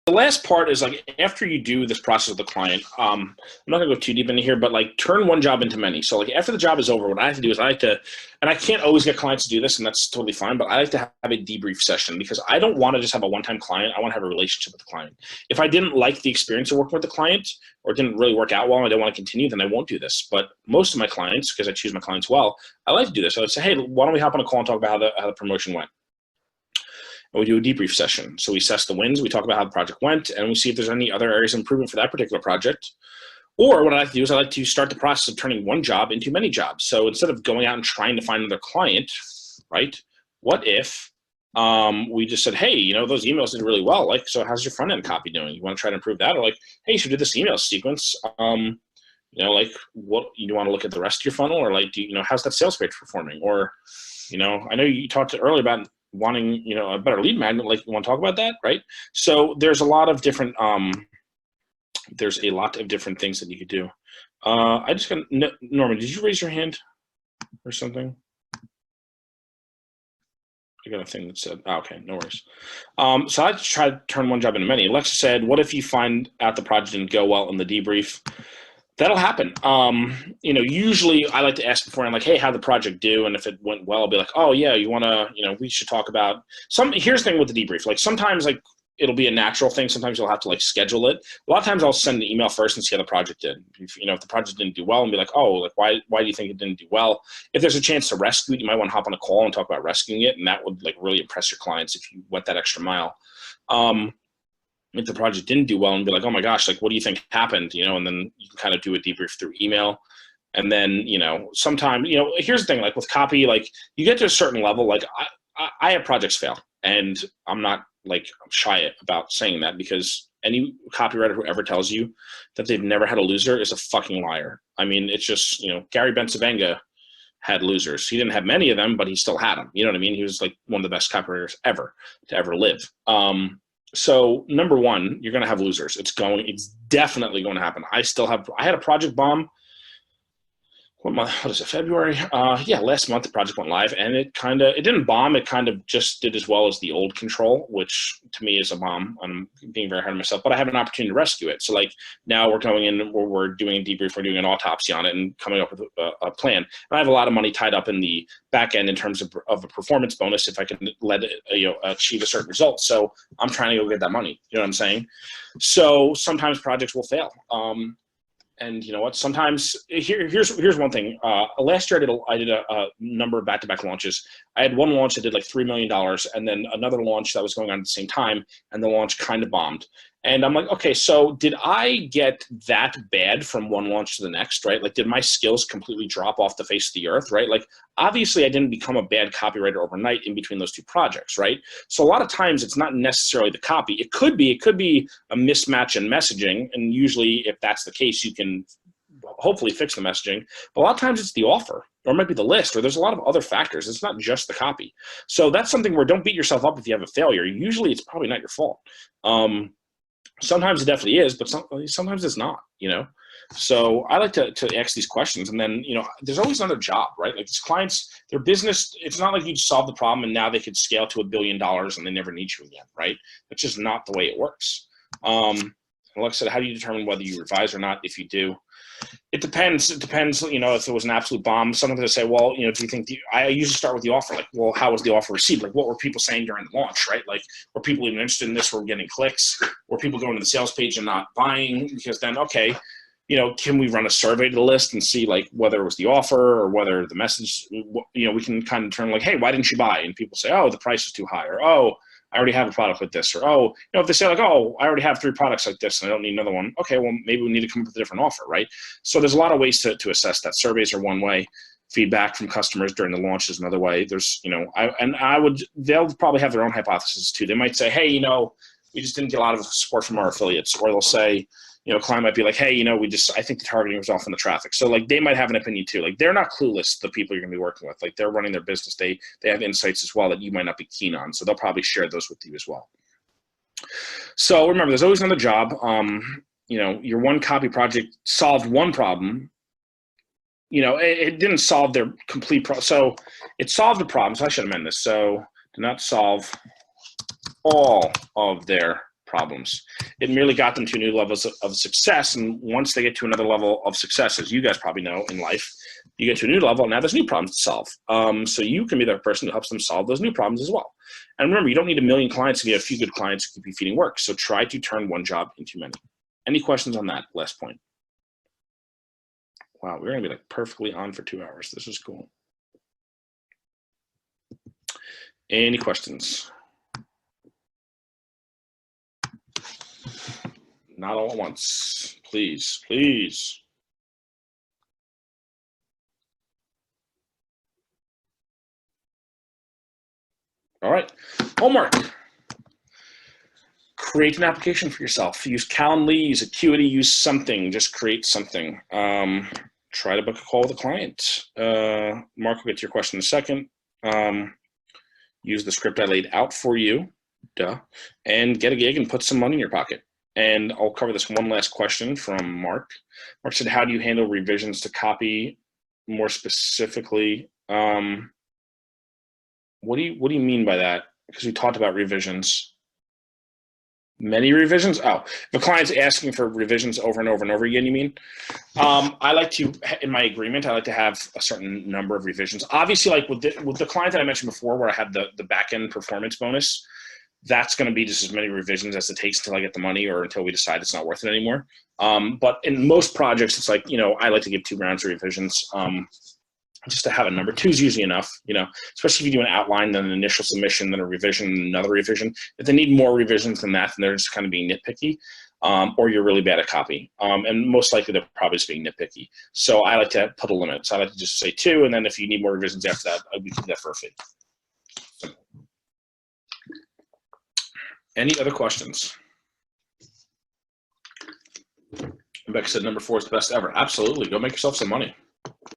the last part is like after you do this process with the client, I'm not gonna go too deep into here, but like turn one job into many. So like after the job is over, what I have to do is I like to, and I can't always get clients to do this, and that's totally fine, but I like to have a debrief session because I don't want to just have a one-time client. I want to have a relationship with the client. If I didn't like the experience of working with the client or it didn't really work out well and I don't want to continue, then I won't do this. But most of my clients, because I choose my clients well, I like to do this. So I would say, hey, why don't we hop on a call and talk about how the promotion went? And we do a debrief session. So we assess the wins, we talk about how the project went, and we see if there's any other areas of improvement for that particular project. Or what I like to do is I like to start the process of turning one job into many jobs. So instead of going out and trying to find another client, right? What if we just said, hey, you know, those emails did really well. Like, so how's your front end copy doing? You want to try to improve that? Or like, hey, you should do this email sequence. You know, like what you want to look at the rest of your funnel, or like, do you know, how's that sales page performing? Or, you know, I know you talked earlier about wanting, you know, a better lead magnet. Like, you want to talk about that, right? So there's a lot of different things that you could do. I just got Norman. Did you raise your hand or something? I got a thing that said, oh, okay, no worries. So I just tried to turn one job into many. Alexa said, what if you find out the project didn't go well in the debrief? That'll happen. You know, usually I like to ask beforehand, like, hey, how'd the project do? And if it went well, I'll be like, oh yeah, you want to, you know, we should talk about here's the thing with the debrief. Like sometimes like it'll be a natural thing. Sometimes you'll have to like schedule it. A lot of times I'll send an email first and see how the project did. You know, if the project didn't do well, and be like, oh, like why do you think it didn't do well? If there's a chance to rescue it, you might want to hop on a call and talk about rescuing it. And that would like really impress your clients if you went that extra mile. If the project didn't do well, and be like, oh my gosh, like, what do you think happened? You know, and then you can kind of do a debrief through email. And then, you know, sometimes, you know, here's the thing, like with copy, like you get to a certain level, like I have projects fail, and I'm not like shy about saying that, because any copywriter who ever tells you that they've never had a loser is a fucking liar. I mean, it's just, you know, Gary Bencivenga had losers. He didn't have many of them, but he still had them. You know what I mean? He was like one of the best copywriters ever to ever live. So number one, you're going to have losers. It's definitely going to happen. I had a project bomb. What is it, February? Yeah, last month the project went live, and it didn't bomb. It kind of just did as well as the old control, which to me is a bomb. I'm being very hard on myself, but I have an opportunity to rescue it. So like now we're going in, we're doing a debrief, we're doing an autopsy on it and coming up with a plan. And I have a lot of money tied up in the back end in terms of a performance bonus if I can let it, you know, achieve a certain result. So I'm trying to go get that money. You know what I'm saying? So sometimes projects will fail. And you know what? Sometimes here's one thing. Last year I did a number of back-to-back launches. I had one launch that did like $3 million, and then another launch that was going on at the same time, and the launch kind of bombed. And I'm like, okay, so did I get that bad from one launch to the next, right? Like, did my skills completely drop off the face of the earth, right? Like, obviously I didn't become a bad copywriter overnight in between those two projects, right? So a lot of times it's not necessarily the copy. It could be a mismatch in messaging. And usually if that's the case, you can hopefully fix the messaging. But a lot of times it's the offer, or it might be the list, or there's a lot of other factors. It's not just the copy. So that's something where don't beat yourself up if you have a failure. Usually it's probably not your fault. Sometimes it definitely is, but sometimes it's not, you know? So I like to ask these questions, and then, you know, there's always another job, right? Like these clients, their business, it's not like you just solve the problem and now they could scale to $1 billion and they never need you again, right? That's just not the way it works. Like I said, how do you determine whether you revise or not? If you do, it depends. It depends, you know, if it was an absolute bomb. Sometimes I say, well, you know, do you think I usually start with the offer, like, well, how was the offer received? Like, what were people saying during the launch, right? Like, were people even interested in this? Were we getting clicks? Were people going to the sales page and not buying? Because then, okay, you know, can we run a survey to the list and see like whether it was the offer or whether the message, you know, we can kind of turn like, hey, why didn't you buy? And people say, oh, the price is too high, or, oh, I already have a product with this, or, oh, you know, if they say like, oh, I already have 3 products like this and I don't need another one. Okay, well, maybe we need to come up with a different offer, right? So there's a lot of ways to assess that. Surveys are one way. Feedback from customers during the launch is another way. There's, you know, they'll probably have their own hypotheses too. They might say, hey, you know, we just didn't get a lot of support from our affiliates. Or they'll say, you know, a client might be like, hey, you know, I think the targeting was off in the traffic. So like they might have an opinion too. Like they're not clueless, the people you're gonna be working with. Like they're running their business. They have insights as well that you might not be keen on. So they'll probably share those with you as well. So remember, there's always another job. You know, your one copy project solved one problem. You know, it didn't solve their complete problem. So it solved the problem. So I should amend this. So do not solve all of their problems. It merely got them to new levels of success. And once they get to another level of success, as you guys probably know in life, you get to a new level, and now there's new problems to solve. So you can be the person who helps them solve those new problems as well. And remember, you don't need a million clients to get a few good clients who keep you feeding work. So try to turn one job into many. Any questions on that last point? Wow, we're gonna be like perfectly on for 2 hours. This is cool. Any questions? Not all at once, please, please. All right, homework. Create an application for yourself. Use Calendly, use Acuity, use something. Just create something. Try to book a call with a client. Mark will get to your question in a second. Use the script I laid out for you, and get a gig and put some money in your pocket. And I'll cover this one last question from Mark. Mark said, how do you handle revisions to copy? More specifically, what do you mean by that? Because we talked about revisions. Many revisions? Oh, if a client's asking for revisions over and over and over again, you mean? I like to, in my agreement, I like to have a certain number of revisions. Obviously, like with the client that I mentioned before, where I had the back-end performance bonus, that's going to be just as many revisions as it takes until I get the money or until we decide it's not worth it anymore. But in most projects, it's like, I like to give 2 rounds of revisions just to have a number. 2 is usually enough, especially if you do an outline, then an initial submission, then a revision, another revision. If they need more revisions than that, then they're just kind of being nitpicky, or you're really bad at copy. And most likely they're probably just being nitpicky. So I like to put a limit. So I like to just say 2, and then if you need more revisions after that, we can do that for a fee. Any other questions? Rebecca said number 4 is the best ever. Absolutely. Go make yourself some money.